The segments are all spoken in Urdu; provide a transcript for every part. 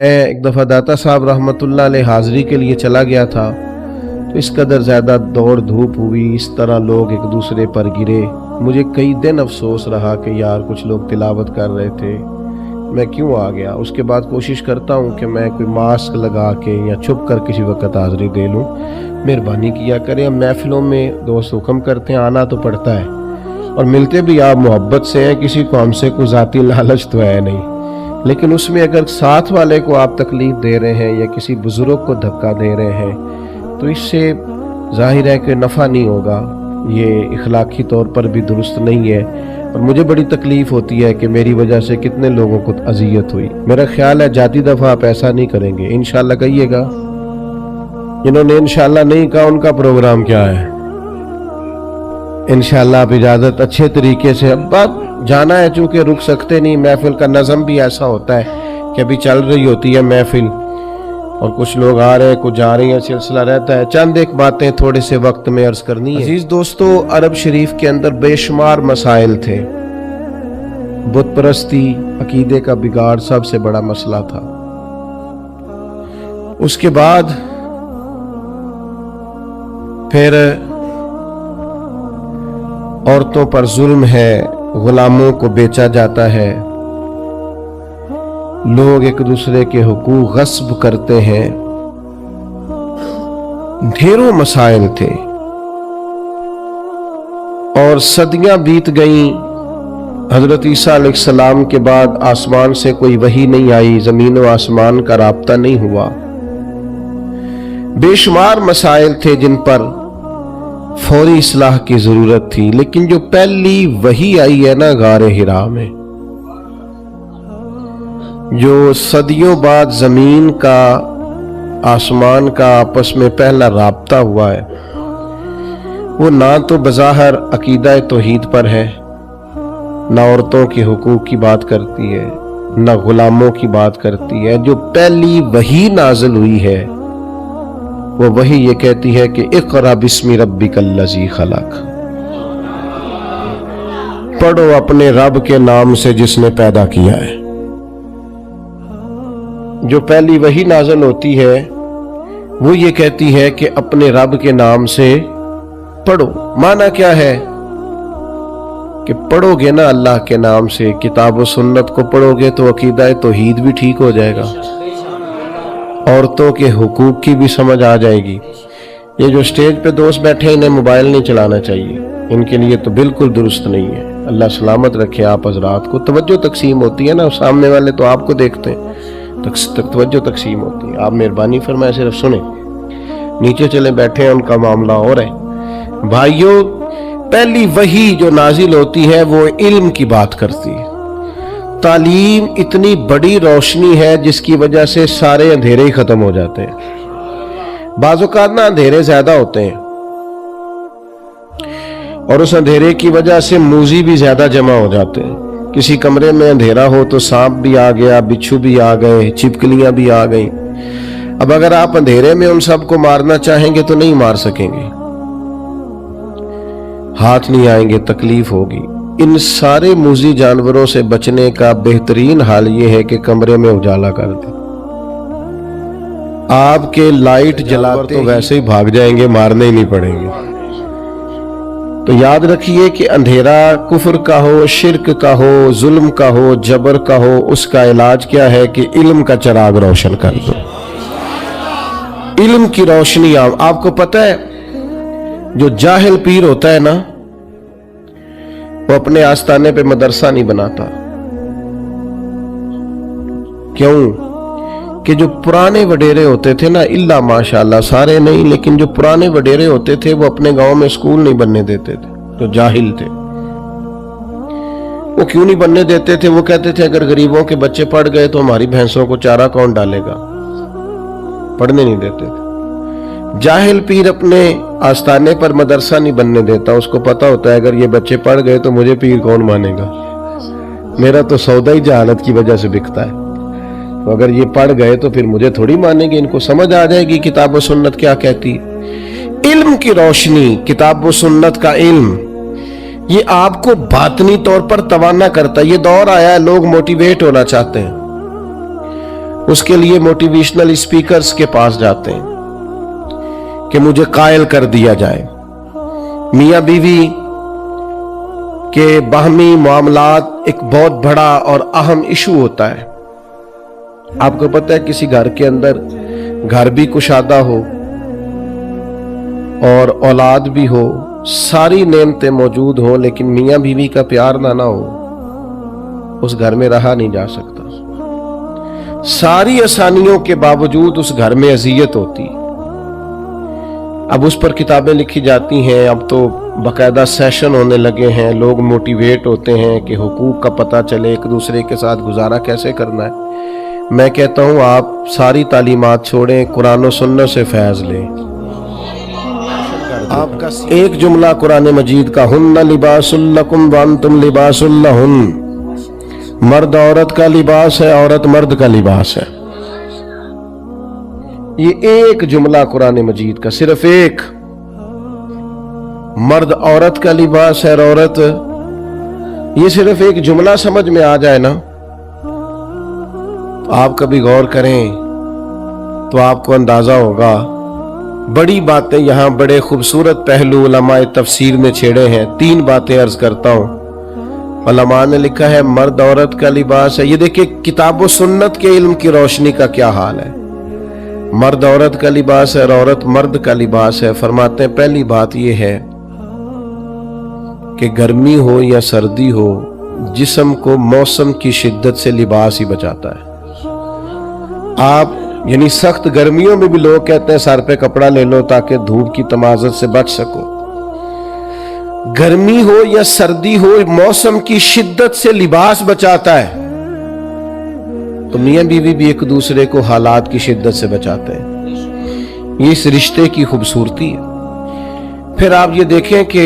ایک دفعہ داتا صاحب رحمتullah علیہ حاضری کے لیے چلا گیا تھا تو اس قدر زیادہ دوڑ دھوپ ہوئی، اس طرح لوگ ایک دوسرے پر گرے. مجھے کئی دن افسوس رہا کہ یار کچھ لوگ تلاوت کر رہے تھے، میں کیوں آ گیا. اس کے بعد کوشش کرتا ہوں کہ میں کوئی ماسک لگا کے یا چھپ کر کسی وقت حاضری دے لوں. مہربانی کیا کریں. ہم محفلوں میں دوست حکم کرتے ہیں، آنا تو پڑتا ہے اور ملتے بھی آپ محبت سے ہیں، کسی کو ہم سے کوئی ذاتی لالچ تو ہے نہیں. لیکن اس میں اگر ساتھ والے کو آپ تکلیف دے رہے ہیں یا کسی بزرگ کو دھکا دے رہے ہیں تو اس سے ظاہر ہے کہ نفع نہیں ہوگا، یہ اخلاقی طور پر بھی درست نہیں ہے. اور مجھے بڑی تکلیف ہوتی ہے کہ میری وجہ سے کتنے لوگوں کو اذیت ہوئی. میرا خیال ہے جاتی دفعہ آپ ایسا نہیں کریں گے، انشاءاللہ کہیے گا. جنہوں نے انشاءاللہ نہیں کہا ان کا پروگرام کیا ہے؟ انشاءاللہ آپ اجازت اچھے طریقے سے. اب بات جانا ہے چونکہ رک سکتے نہیں، محفل کا نظم بھی ایسا ہوتا ہے کہ ابھی چل رہی ہوتی ہے محفل اور کچھ لوگ آ رہے ہیں کچھ جا رہی ہیں، سلسلہ رہتا ہے. چند ایک باتیں تھوڑے سے وقت میں عرض کرنی ہے. عزیز دوستو، عرب شریف کے اندر بے شمار مسائل تھے. بت پرستی، عقیدے کا بگاڑ سب سے بڑا مسئلہ تھا. اس کے بعد پھر عورتوں پر ظلم ہے، غلاموں کو بیچا جاتا ہے، لوگ ایک دوسرے کے حقوق غصب کرتے ہیں. ڈھیروں مسائل تھے اور صدیاں بیت گئیں. حضرت عیسیٰ علیہ السلام کے بعد آسمان سے کوئی وحی نہیں آئی، زمین و آسمان کا رابطہ نہیں ہوا. بے شمار مسائل تھے جن پر فوری اصلاح کی ضرورت تھی. لیکن جو پہلی وحی آئی ہے نا غار حرا میں، جو صدیوں بعد زمین کا آسمان کا آپس میں پہلا رابطہ ہوا ہے، وہ نہ تو بظاہر عقیدہ توحید پر ہے، نہ عورتوں کے حقوق کی بات کرتی ہے، نہ غلاموں کی بات کرتی ہے. جو پہلی وحی نازل ہوئی ہے وہ وحی یہ کہتی ہے کہ اقرأ بسم ربک الذی خلق، پڑھو اپنے رب کے نام سے جس نے پیدا کیا ہے. جو پہلی وحی نازل ہوتی ہے وہ یہ کہتی ہے کہ اپنے رب کے نام سے پڑھو. معنی کیا ہے کہ پڑھو گے نا اللہ کے نام سے، کتاب و سنت کو پڑھو گے تو عقیدہ توحید بھی ٹھیک ہو جائے گا، عورتوں کے حقوق کی بھی سمجھ آ جائے گی. یہ جو سٹیج پہ دوست بیٹھے ہیں انہیں موبائل نہیں چلانا چاہیے، ان کے لیے تو بالکل درست نہیں ہے. اللہ سلامت رکھے آپ حضرات کو. توجہ تقسیم ہوتی ہے نا، سامنے والے تو آپ کو دیکھتے ہیں، توجہ تقسیم ہوتی ہے. آپ مہربانی فرمائے صرف سنیں. نیچے چلے بیٹھے ہیں، ان کا معاملہ اور ہے. بھائیوں، پہلی وحی جو نازل ہوتی ہے وہ علم کی بات کرتی ہے. تعلیم اتنی بڑی روشنی ہے جس کی وجہ سے سارے اندھیرے ہی ختم ہو جاتے ہیں. بعض اوقات نا اندھیرے زیادہ ہوتے ہیں اور اس اندھیرے کی وجہ سے موذی بھی زیادہ جمع ہو جاتے ہیں. کسی کمرے میں اندھیرا ہو تو سانپ بھی آ گیا، بچھو بھی آ گئے، چھپکلیاں بھی آ گئیں. اب اگر آپ اندھیرے میں ان سب کو مارنا چاہیں گے تو نہیں مار سکیں گے، ہاتھ نہیں آئیں گے، تکلیف ہوگی. ان سارے موذی جانوروں سے بچنے کا بہترین حال یہ ہے کہ کمرے میں اجالا کر دیں. آپ کے لائٹ جلاتے تو ویسے ہی بھاگ جائیں گے، مارنے ہی نہیں پڑیں گے. تو یاد رکھیے کہ اندھیرا کفر کا ہو، شرک کا ہو، ظلم کا ہو، جبر کا ہو، اس کا علاج کیا ہے کہ علم کا چراغ روشن کر دو. علم کی روشنی. آپ کو پتہ ہے جو جاہل پیر ہوتا ہے نا، وہ اپنے آستانے پہ مدرسہ نہیں بناتا. کیوں؟ کہ جو پرانے وڈیرے ہوتے تھے نا، اللہ ماشاءاللہ سارے نہیں، لیکن جو پرانے وڈیرے ہوتے تھے وہ اپنے گاؤں میں اسکول نہیں بننے دیتے تھے. جو جاہل تھے وہ کیوں نہیں بننے دیتے تھے؟ وہ کہتے تھے اگر غریبوں کے بچے پڑھ گئے تو ہماری بھینسوں کو چارہ کون ڈالے گا. پڑھنے نہیں دیتے تھے. جاہل پیر اپنے آستانے پر مدرسہ نہیں بننے دیتا. اس کو پتا ہوتا ہے اگر یہ بچے پڑھ گئے تو مجھے پیر کون مانے گا، میرا تو سودا ہی جہالت کی وجہ سے بکتا ہے. تو اگر یہ پڑھ گئے تو پھر مجھے تھوڑی مانیں گے، ان کو سمجھ آ جائے گی کتاب و سنت کیا کہتی. علم کی روشنی، کتاب و سنت کا علم، یہ آپ کو باطنی طور پر توانا کرتا ہے. یہ دور آیا ہے لوگ موٹیویٹ ہونا چاہتے ہیں. اس کے لیے موٹیویشنل اسپیکرز کے پاس جاتے ہیں کہ مجھے قائل کر دیا جائے۔ میاں بیوی کے باہمی معاملات ایک بہت بڑا اور اہم ایشو ہوتا ہے۔ آپ کو پتہ ہے کسی گھر کے اندر گھر بھی کشادہ ہو اور اولاد بھی ہو، ساری نعمتیں موجود ہوں، لیکن میاں بیوی کا پیار نہ ہو، اس گھر میں رہا نہیں جا سکتا۔ ساری آسانیوں کے باوجود اس گھر میں اذیت ہوتی۔ اب اس پر کتابیں لکھی جاتی ہیں، اب تو باقاعدہ سیشن ہونے لگے ہیں، لوگ موٹیویٹ ہوتے ہیں کہ حقوق کا پتہ چلے، ایک دوسرے کے ساتھ گزارا کیسے کرنا ہے۔ میں کہتا ہوں آپ ساری تعلیمات چھوڑیں، قرآن و سنت سے فیض لیں۔ آپ کا ایک جملہ قرآن مجید کا، ہن لباس لکم وانتم لباس لہن، مرد عورت کا لباس ہے، عورت مرد کا لباس ہے۔ یہ ایک جملہ قرآن مجید کا، صرف ایک، مرد عورت کا لباس ہے اور عورت، یہ صرف ایک جملہ سمجھ میں آ جائے نا، تو آپ کبھی غور کریں تو آپ کو اندازہ ہوگا۔ بڑی باتیں یہاں بڑے خوبصورت پہلو علماء تفسیر نے چھیڑے ہیں۔ 3 باتیں عرض کرتا ہوں۔ علماء نے لکھا ہے مرد عورت کا لباس ہے۔ یہ دیکھیں کتاب و سنت کے علم کی روشنی کا کیا حال ہے۔ مرد عورت کا لباس ہے اور عورت مرد کا لباس ہے۔ فرماتے ہیں پہلی بات یہ ہے کہ گرمی ہو یا سردی ہو، جسم کو موسم کی شدت سے لباس ہی بچاتا ہے۔ آپ یعنی سخت گرمیوں میں بھی لوگ کہتے ہیں سر پہ کپڑا لے لو تاکہ دھوپ کی تمازت سے بچ سکو۔ گرمی ہو یا سردی ہو، موسم کی شدت سے لباس بچاتا ہے۔ تو میاں بیوی بھی ایک دوسرے کو حالات کی شدت سے بچاتے ہیں۔ یہ اس رشتے کی خوبصورتی ہے۔ پھر آپ یہ دیکھیں کہ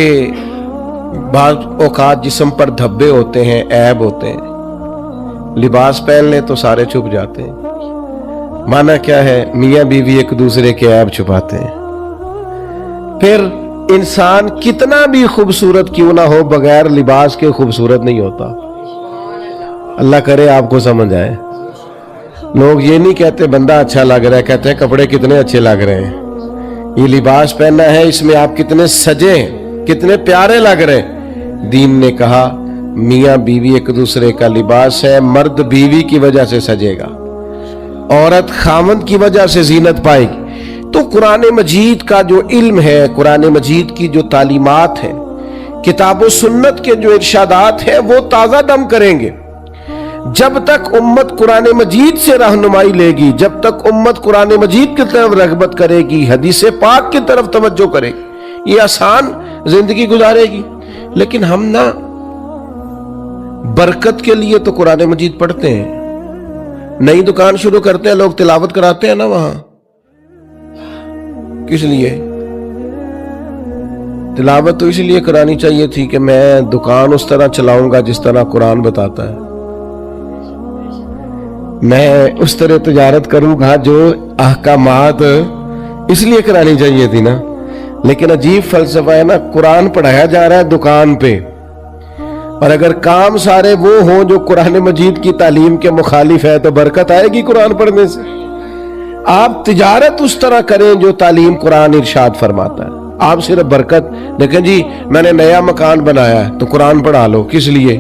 بعض اوقات جسم پر دھبے ہوتے ہیں، عیب ہوتے ہیں، لباس پہن لیں تو سارے چھپ جاتے ہیں۔ معنی کیا ہے؟ میاں بیوی ایک دوسرے کے عیب چھپاتے ہیں۔ پھر انسان کتنا بھی خوبصورت کیوں نہ ہو، بغیر لباس کے خوبصورت نہیں ہوتا۔ اللہ کرے آپ کو سمجھ آئے۔ لوگ یہ نہیں کہتے بندہ اچھا لگ رہا ہے، کہتے ہیں کپڑے کتنے اچھے لگ رہے ہیں۔ یہ لباس پہننا ہے، اس میں آپ کتنے سجے ہیں، کتنے پیارے لگ رہے ہیں۔ دین نے کہا میاں بیوی ایک دوسرے کا لباس ہے، مرد بیوی کی وجہ سے سجے گا، عورت خامند کی وجہ سے زینت پائے گی۔ تو قرآن مجید کا جو علم ہے، قرآن مجید کی جو تعلیمات ہیں، کتاب و سنت کے جو ارشادات ہیں، وہ تازہ دم کریں گے۔ جب تک امت قرآن مجید سے رہنمائی لے گی، جب تک امت قرآن مجید کی طرف رغبت کرے گی، حدیث پاک کی طرف توجہ کرے گی، یہ آسان زندگی گزارے گی۔ لیکن ہم نا برکت کے لیے تو قرآن مجید پڑھتے ہیں، نئی دکان شروع کرتے ہیں، لوگ تلاوت کراتے ہیں نا وہاں، کس لیے؟ تلاوت تو اس لیے کرانی چاہیے تھی کہ میں دکان اس طرح چلاؤں گا جس طرح قرآن بتاتا ہے، میں اس طرح تجارت کروں گا جو احکامات، اس لیے کرانی چاہیے تھی نا۔ لیکن عجیب فلسفہ ہے نا، قرآن پڑھایا جا رہا ہے دکان پہ، اور اگر کام سارے وہ ہوں جو قرآن مجید کی تعلیم کے مخالف ہے تو برکت آئے گی قرآن پڑھنے سے؟ آپ تجارت اس طرح کریں جو تعلیم قرآن ارشاد فرماتا ہے۔ آپ صرف برکت دیکھیں جی میں نے نیا مکان بنایا ہے تو قرآن پڑھا لو، کس لیے؟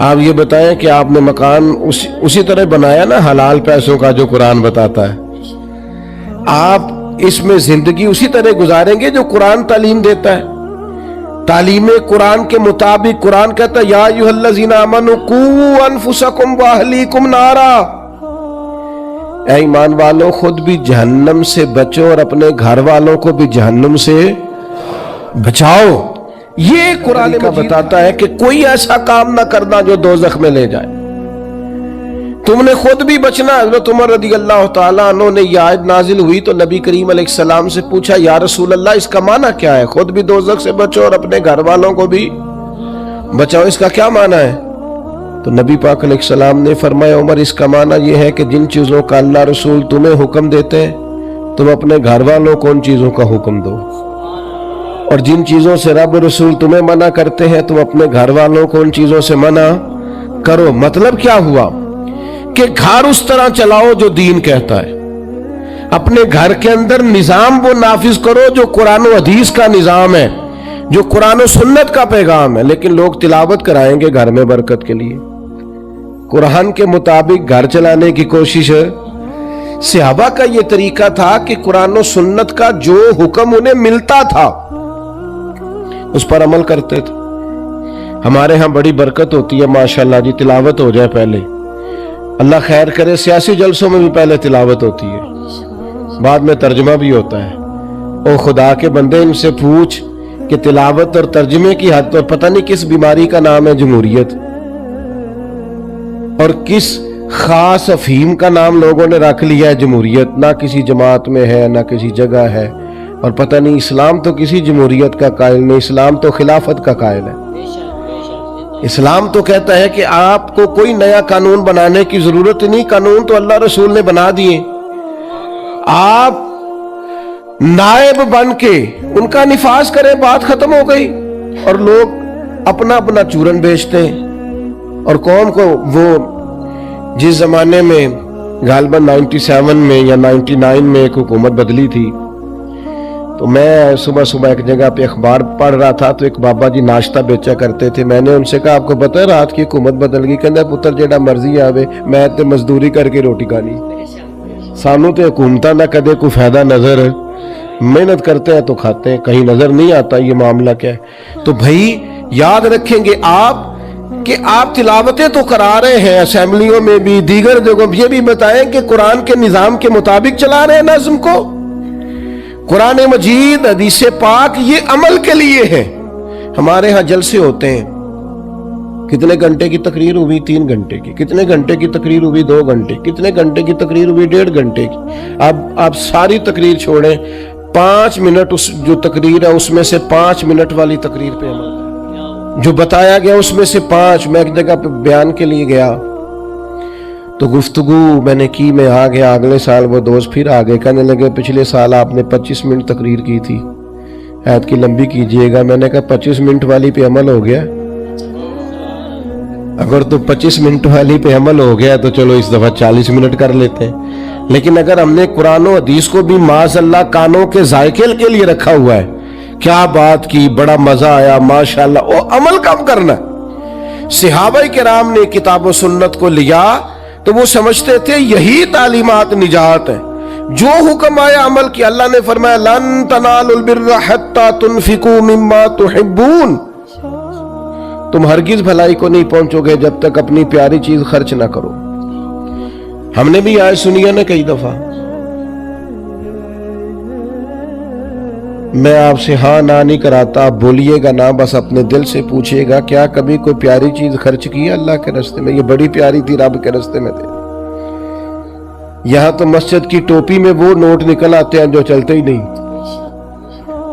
آپ یہ بتائیں کہ آپ نے مکان اسی طرح بنایا نا حلال پیسوں کا جو قرآن بتاتا ہے؟ آپ اس میں زندگی اسی طرح گزاریں گے جو قرآن تعلیم دیتا ہے۔ تعلیم قرآن کے مطابق قرآن کہتا ہے یا ایھا الذین آمنوا قوا انفسکم واہلیکم نارا، اے ایمان والوں خود بھی جہنم سے بچو اور اپنے گھر والوں کو بھی جہنم سے بچاؤ۔ یہ قرآن کا بتاتا ہے کہ کوئی ایسا کام نہ کرنا جو دوزخ میں لے جائے۔ تم نے خود بھی بچنا۔ حضرت عمر رضی اللہ تعالیٰ عنہ نے یہ آیت نازل ہوئی تو نبی کریم علیہ السلام سے پوچھا یا رسول اللہ اس کا معنی کیا ہے؟ خود بھی دوزخ سے بچو اور اپنے گھر والوں کو بھی بچاؤ، اس کا کیا معنی ہے؟ تو نبی پاک علیہ السلام نے فرمایا عمر اس کا معنی یہ ہے کہ جن چیزوں کا اللہ رسول تمہیں حکم دیتے ہیں تم اپنے گھر والوں کو ان چیزوں کا حکم دو، اور جن چیزوں سے رب رسول تمہیں منع کرتے ہیں تم اپنے گھر والوں کو ان چیزوں سے منع کرو۔ مطلب کیا ہوا کہ گھر اس طرح چلاؤ جو دین کہتا ہے، اپنے گھر کے اندر نظام وہ نافذ کرو جو قرآن و حدیث کا نظام ہے، جو قرآن و سنت کا پیغام ہے۔ لیکن لوگ تلاوت کرائیں گے گھر میں برکت کے لیے، قرآن کے مطابق گھر چلانے کی کوشش ہے۔ صحابہ کا یہ طریقہ تھا کہ قرآن و سنت کا جو حکم انہیں ملتا تھا اس پر عمل کرتے تھے۔ ہمارے ہاں بڑی برکت ہوتی ہے ماشاءاللہ جی، تلاوت ہو جائے پہلے، اللہ خیر کرے، سیاسی جلسوں میں بھی پہلے تلاوت ہوتی ہے، بعد میں ترجمہ بھی ہوتا ہے۔ او خدا کے بندے، ان سے پوچھ کہ تلاوت اور ترجمے کی حد پر پتہ نہیں کس بیماری کا نام ہے جمہوریت، اور کس خاص افہیم کا نام لوگوں نے رکھ لیا ہے جمہوریت، نہ کسی جماعت میں ہے نہ کسی جگہ ہے، اور پتہ نہیں اسلام تو کسی جمہوریت کا قائل نہیں، اسلام تو خلافت کا قائل ہے۔ اسلام تو کہتا ہے کہ آپ کو کوئی نیا قانون بنانے کی ضرورت نہیں، قانون تو اللہ رسول نے بنا دیے، آپ نائب بن کے ان کا نفاذ کریں، بات ختم ہو گئی۔ اور لوگ اپنا اپنا چورن بیچتے ہیں، اور قوم کو وہ جس زمانے میں غالباً 97 میں یا 99 میں ایک حکومت بدلی تھی، تو میں صبح صبح ایک جگہ پہ اخبار پڑھ رہا تھا، تو ایک بابا جی ناشتہ بیچا کرتے تھے۔ میں نے ان سے کہا آپ کو پتہ ہے رات کی حکومت بدل گئی؟ کہندے پتر جیڑا مرضی آوے، میں تے مزدوری کر کے روٹی کھانی، سانوں تے حکومتاں دا کدے کوئی فائدہ نظر، محنت کرتے ہیں تو کھاتے ہیں، کہیں نظر نہیں آتا یہ معاملہ کیا ہے۔ تو بھائی یاد رکھیں گے آپ کہ آپ تلاوتیں تو کرا رہے ہیں اسمبلیوں میں بھی، دیگر جگہوں، یہ بھی بتائیں کہ قرآن کے نظام کے مطابق چلا رہے ہیں نظم کو۔ قرآن مجید، حدیث پاک یہ عمل کے لیے ہے۔ ہمارے ہاں جلسے ہوتے ہیں، کتنے گھنٹے کی تقریر ہوئی؟ 3 گھنٹے کی۔ کتنے گھنٹے کی تقریر ہوئی؟ 2 گھنٹے۔ کتنے گھنٹے کی تقریر ہوئی؟ 1.5 گھنٹے کی۔ اب آپ ساری تقریر چھوڑیں، 5 منٹ اس جو تقریر ہے اس میں سے 5 منٹ والی تقریر پہ عمل، جو بتایا گیا اس میں سے 5۔ میں ایک جگہ پہ بیان کے لیے گیا تو گفتگو میں نے کی، میں آ گیا، اگلے سال وہ دوست پھر آ گئے، کہنے لگے پچھلے سال آپ نے 25 منٹ تقریر کی تھی، ایت کی لمبی کیجئے گا۔ میں نے کہا 25 منٹ والی پہ عمل ہو گیا؟ اگر تو 25 منٹ والی پہ عمل ہو گیا تو چلو اس دفعہ 40 منٹ کر لیتے ہیں۔ لیکن اگر ہم نے قرآن و حدیث کو بھی معاذ اللہ کانوں کے ذائقے کے لیے رکھا ہوا ہے، کیا بات کی، بڑا مزہ آیا ماشاءاللہ، وہ عمل کم کرنا۔ صحابہ کرام نے کتاب و سنت کو لیا تو وہ سمجھتے تھے یہی تعلیمات نجات ہے، جو حکم آیا عمل کیا۔ اللہ نے فرمایا لن تنالوا البر حتى تنفقوا مما تحبون، تم ہرگز بھلائی کو نہیں پہنچو گے جب تک اپنی پیاری چیز خرچ نہ کرو۔ ہم نے بھی آج سنی ہے نا کئی دفعہ۔ میں آپ سے ہاں نہ نہیں کراتا، آپ بولیے گا نا، بس اپنے دل سے پوچھئے گا کیا کبھی کوئی پیاری چیز خرچ کی اللہ کے راستے میں؟ یہ بڑی پیاری تھی، رب کے راستے میں تھے۔ یہاں تو مسجد کی ٹوپی میں وہ نوٹ نکل آتے ہیں جو چلتے ہی نہیں،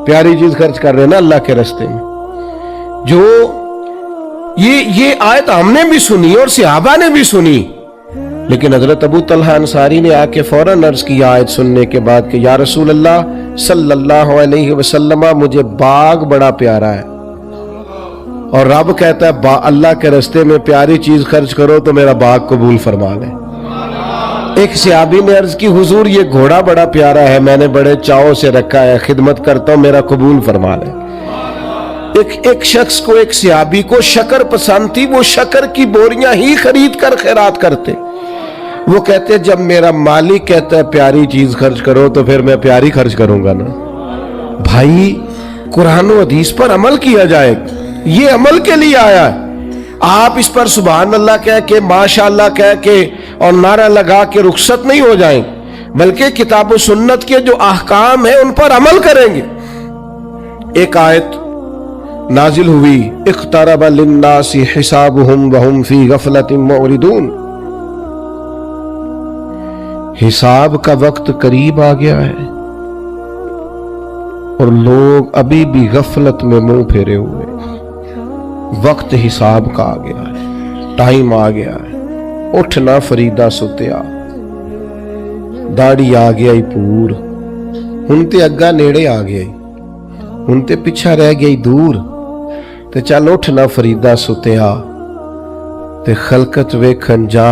پیاری چیز خرچ کر رہے ہیں نا اللہ کے راستے میں۔ جو یہ آیت ہم نے بھی سنی اور صحابہ نے بھی سنی، لیکن حضرت ابو طلحہ انصاری نے آ کے فوراً عرض کی آیت سننے کے بعد کہ یا رسول اللہ صلی اللہ علیہ وسلم، مجھے باغ بڑا پیارا ہے، اور رب کہتا ہے اللہ کے راستے میں پیاری چیز خرچ کرو تو میرا باغ قبول فرما لے۔ ایک صحابی نے عرض کی حضور یہ گھوڑا بڑا پیارا ہے، میں نے بڑے چاؤ سے رکھا ہے، خدمت کرتا ہوں، میرا قبول فرما لے۔ ایک شخص کو، ایک صحابی کو شکر پسند تھی، وہ شکر کی بوریاں ہی خرید کر خیرات کرتے۔ وہ کہتے جب میرا مالک کہتا ہے پیاری چیز خرچ کرو تو پھر میں پیاری خرچ کروں گا نا۔ بھائی قرآن و حدیث پر عمل کیا جائے، یہ عمل کے لیے آیا ہے۔ آپ اس پر سبحان اللہ کہہ کے، ماشاءاللہ کہہ کے اور نعرہ لگا کے رخصت نہیں ہو جائیں، بلکہ کتاب و سنت کے جو احکام ہیں ان پر عمل کریں گے۔ ایک آیت نازل ہوئی اقترب للناس حسابهم وهم فی غفلۃ معرضون، حساب کا وقت قریب آ گیا ہے اور لوگ ابھی بھی غفلت میں منہ پھیرے ہوئے۔ وقت حساب کا آ گیا ہے، ٹائم آ گیا ہے، اٹھنا فریدہ ستیا، داڑھی آ گیا ہی پور، ہن تے اگا نیڑے آ گیا ہی، ہن تے پیچھا رہ گیا ہی دور، تے چل اٹھنا فریدہ ستیا تے خلقت ویکھن جا،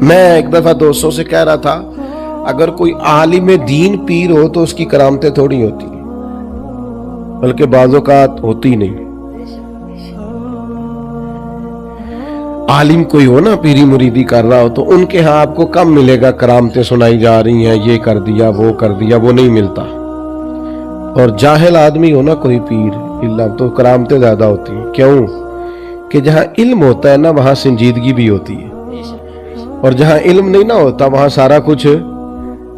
میں ایک دفعہ دوستوں سے کہہ رہا تھا اگر کوئی عالم دین پیر ہو تو اس کی کرامتیں تھوڑی ہوتی ہیں، بلکہ بعض اوقات ہوتی نہیں۔ عالم کوئی ہو نا، پیری مریدی کر رہا ہو، تو ان کے ہاں آپ کو کم ملے گا کرامتیں سنائی جا رہی ہیں، یہ کر دیا وہ کر دیا، وہ نہیں ملتا۔ اور جاہل آدمی ہو نا کوئی پیر اللہ، تو کرامتیں زیادہ ہوتی ہیں۔ کیوں؟ کہ جہاں علم ہوتا ہے نا وہاں سنجیدگی بھی ہوتی ہے، اور جہاں علم نہیں نہ ہوتا وہاں سارا کچھ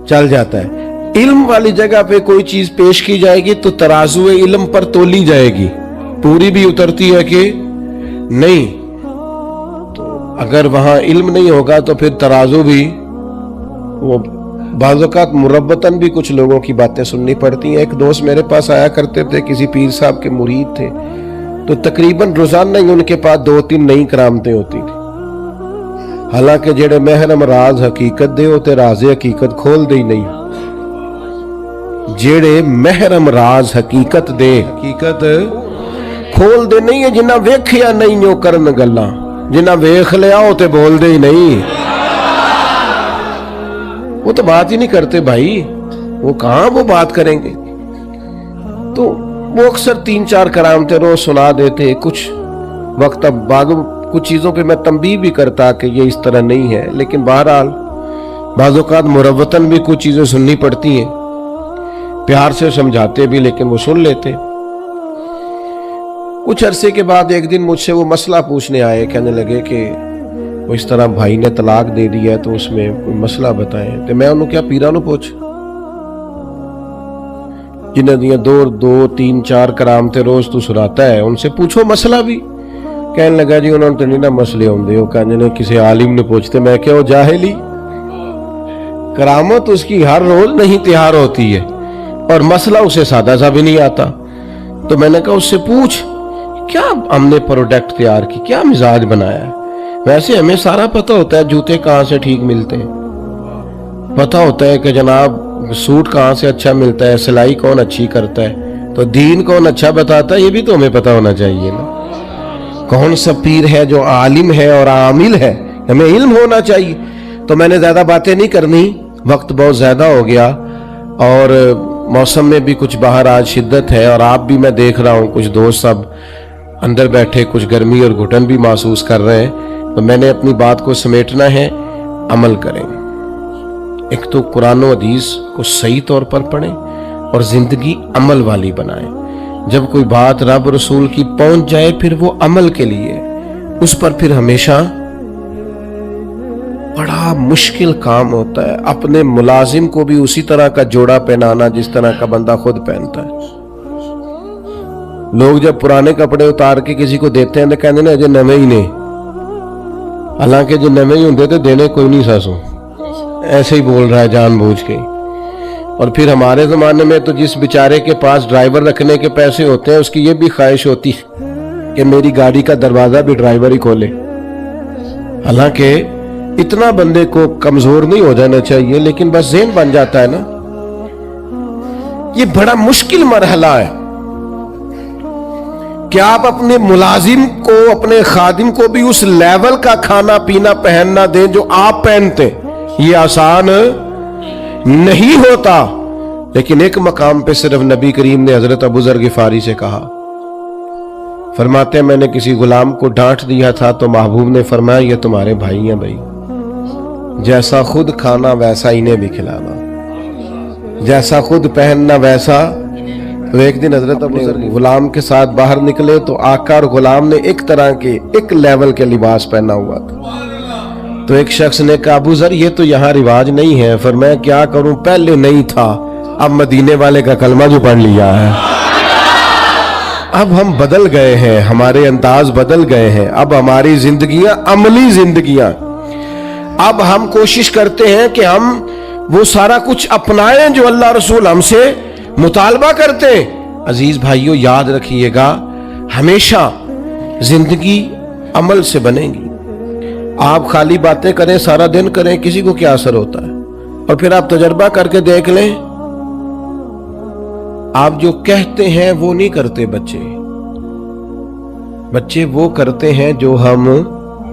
چل جاتا ہے۔ علم والی جگہ پہ کوئی چیز پیش کی جائے گی تو ترازو علم پر تولی جائے گی، پوری بھی اترتی ہے کہ نہیں۔ تو اگر وہاں علم نہیں ہوگا تو پھر ترازو بھی، وہ بعض اوقات مربتاً بھی کچھ لوگوں کی باتیں سننی پڑتی ہیں۔ ایک دوست میرے پاس آیا کرتے تھے، کسی پیر صاحب کے مرید تھے، تو تقریباً روزانہ ہی ان کے پاس 2-3 نئی کرامتیں ہوتی تھی۔ حالانکہ جڑے محرم راز حقیقت دے ہوتے راز حقیقت کھول دے ہی نہیں۔ جڑے محرم راز حقیقت دے حقیقت کھول دے نہیں ہے، جنہ ویکھیا نہیں وہ کرن گلاں، جنہ ویکھ لیا وہ تے بول دے ہی نہیں، وہ تو بات ہی نہیں کرتے بھائی، وہ کہاں وہ بات کریں گے۔ تو وہ اکثر 3-4 کرامتیں روز سنا دیتے۔ کچھ وقت اب کچھ چیزوں پہ میں تنبیہ بھی کرتا کہ یہ اس طرح نہیں ہے، لیکن بہرحال بعض اوقات مروتاً بھی کچھ چیزیں سننی پڑتی ہیں، پیار سے سمجھاتے بھی لیکن وہ سن لیتے۔ کچھ عرصے کے بعد ایک دن مجھ سے وہ مسئلہ پوچھنے آئے، کہنے لگے کہ وہ اس طرح بھائی نے طلاق دے دی ہے تو اس میں کوئی مسئلہ بتائیں۔ تو میں انہوں کیا پیرانوں پوچھ جنہیں دیا 2-3-4 کرامتیں روز تو سناتا ہے، ان سے پوچھو مسئلہ بھی۔ کہنے لگا جی انہوں نے تو نہیں نا مسئلے ہوندے، وہ کہنے نے کسی عالم نے پوچھتے۔ میں کہ وہ جاہلی، کرامت اس کی ہر روز نہیں تیار ہوتی ہے، اور مسئلہ اسے سادہ سا بھی نہیں آتا۔ تو میں نے کہا اس سے پوچھ کیا ہم نے پروڈکٹ تیار کی، کیا مزاج بنایا ہے۔ ویسے ہمیں سارا پتہ ہوتا ہے جوتے کہاں سے ٹھیک ملتے ہیں، پتہ ہوتا ہے کہ جناب سوٹ کہاں سے اچھا ملتا ہے، سلائی کون اچھی کرتا ہے، تو دین کون اچھا بتاتا ہے یہ بھی تو ہمیں پتہ ہونا چاہیے نا۔ کون سا پیر ہے جو عالم ہے اور عامل ہے، ہمیں علم ہونا چاہیے۔ تو میں نے زیادہ باتیں نہیں کرنی، وقت بہت زیادہ ہو گیا، اور موسم میں بھی کچھ باہر آج شدت ہے، اور آپ بھی میں دیکھ رہا ہوں کچھ دوست سب اندر بیٹھے کچھ گرمی اور گھٹن بھی محسوس کر رہے ہیں۔ تو میں نے اپنی بات کو سمیٹنا ہے، عمل کریں۔ ایک تو قرآن و حدیث کو صحیح طور پر پڑھیں اور زندگی عمل والی بنائیں۔ جب کوئی بات رب رسول کی پہنچ جائے پھر وہ عمل کے لیے، اس پر پھر ہمیشہ بڑا مشکل کام ہوتا ہے اپنے ملازم کو بھی اسی طرح کا جوڑا پہنانا جس طرح کا بندہ خود پہنتا ہے۔ لوگ جب پرانے کپڑے اتار کے کسی کو دیتے ہیں تو کہتے ہیں اجے نویں ہی نے، حالانکہ جو نویں ہی ہوندے تو دینے کوئی نہیں ساسو، ایسے ہی بول رہا ہے جان بوجھ کے۔ اور پھر ہمارے زمانے میں تو جس بیچارے کے پاس ڈرائیور رکھنے کے پیسے ہوتے ہیں اس کی یہ بھی خواہش ہوتی کہ میری گاڑی کا دروازہ بھی ڈرائیور ہی کھولے۔ حالانکہ اتنا بندے کو کمزور نہیں ہو جانا چاہیے، لیکن بس ذہن بن جاتا ہے نا۔ یہ بڑا مشکل مرحلہ ہے کہ آپ اپنے ملازم کو، اپنے خادم کو بھی اس لیول کا کھانا پینا پہننا دیں جو آپ پہنتے۔ یہ آسان نہیں ہوتا، لیکن ایک مقام پہ صرف نبی کریم نے حضرت ابو ذر غفاری سے کہا، فرماتے ہیں میں نے کسی غلام کو ڈانٹ دیا تھا تو محبوب نے فرمایا یہ تمہارے بھائی ہیں بھائی، جیسا خود کھانا ویسا انہیں بھی کھلانا، جیسا خود پہننا ویسا۔ تو ایک دن حضرت ابو ذر غلام کے ساتھ باہر نکلے تو آقا اور غلام نے ایک طرح کے ایک لیول کے لباس پہنا ہوا تھا۔ تو ایک شخص نے کہا ابو ذر یہ تو یہاں رواج نہیں ہے۔ فرمایا کیا کروں، پہلے نہیں تھا، اب مدینے والے کا کلمہ جو پڑھ لیا ہے، اب ہم بدل گئے ہیں، ہمارے انداز بدل گئے ہیں، اب ہماری زندگیاں عملی زندگیاں، اب ہم کوشش کرتے ہیں کہ ہم وہ سارا کچھ اپنائیں جو اللہ رسول ہم سے مطالبہ کرتے ہیں۔ عزیز بھائیوں یاد رکھیے گا، ہمیشہ زندگی عمل سے بنے گی۔ آپ خالی باتیں کریں، سارا دن کریں، کسی کو کیا اثر ہوتا ہے؟ اور پھر آپ تجربہ کر کے دیکھ لیں، آپ جو کہتے ہیں وہ نہیں کرتے بچے وہ کرتے ہیں جو ہم